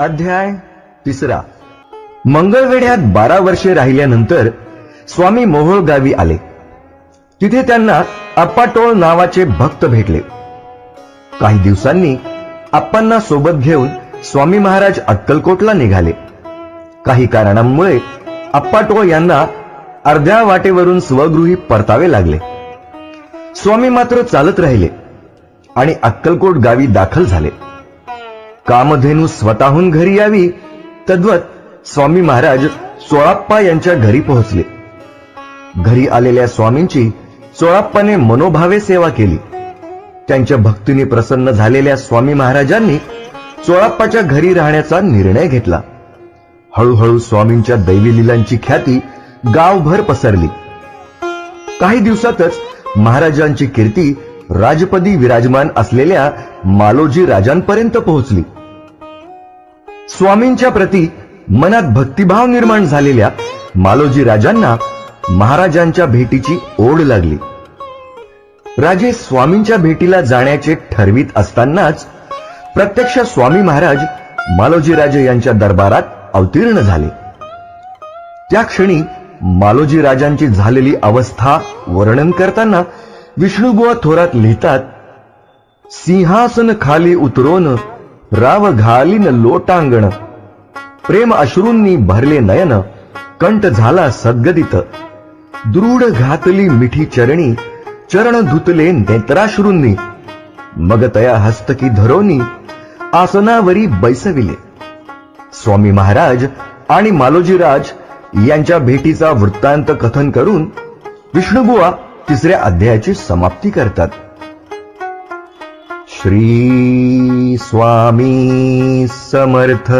अध्याय 3. मंगळवेढ्यात 12 वर्षे राहिल्यानंतर स्वामी मोहोळ गावी आले. तिथे त्यांना अप्पाटोळ नावाचे भक्त भेटले. काही दिवसांनी अप्पांना सोबत घेऊन स्वामी महाराज अक्कलकोटला निघाले. काही कारणांमुळे अप्पाटोळ यांना अर्ध्या वाटेवरून स्वगृही परतावे लागले. स्वामी मात्र चालत राहिले आणि अक्कलकोट गावी दाखल झाले. कामधेनू स्वतःहून घरी यावी तद्वत स्वामी महाराज चोळाप्पा यांच्या घरी पोहोचले. घरी आलेल्या स्वामींची चोळाप्पाने मनोभावे सेवा केली. त्यांच्या भक्तीने प्रसन्न झालेल्या स्वामी महाराजांनी चोळाप्पाच्या घरी राहण्याचा निर्णय घेतला. हळूहळू स्वामींच्या दैवी लीलांची ख्याती गावभर पसरली. काही दिवसातच महाराजांची कीर्ती राजपदी विराजमान असलेल्या मालोजी राजांपर्यंत पोहोचली. स्वामींच्या प्रती मनात भक्तिभाव निर्माण झालेल्या मालोजी राजांना महाराजांच्या भेटीची ओढ लागली. राजे स्वामींच्या भेटीला जाण्याचे ठरवीत असतानाच प्रत्यक्ष स्वामी महाराज मालोजी राजे यांच्या दरबारात अवतीर्ण झाले. त्या क्षणी मालोजी राजांची झालेली अवस्था वर्णन करताना विष्णुबुवा थोरात लिहितात, सिंहासन खाली उतरोन राव घालीन लोटांगण, प्रेम अश्रूंनी भरले नयन, कंठ झाला सद्गदित, दृढ घातली मिठी चरणी, चरण धुतले नेत्राश्रूंनी, मग तया हस्तकी धरोनी आसनावरी बैसविले. स्वामी महाराज आणि मालोजीराज यांच्या भेटीचा वृत्तांत कथन करून विष्णुबुवा 3ऱ्या अध्यायाची समाप्ती करतात. श्री स्वामी समर्थ.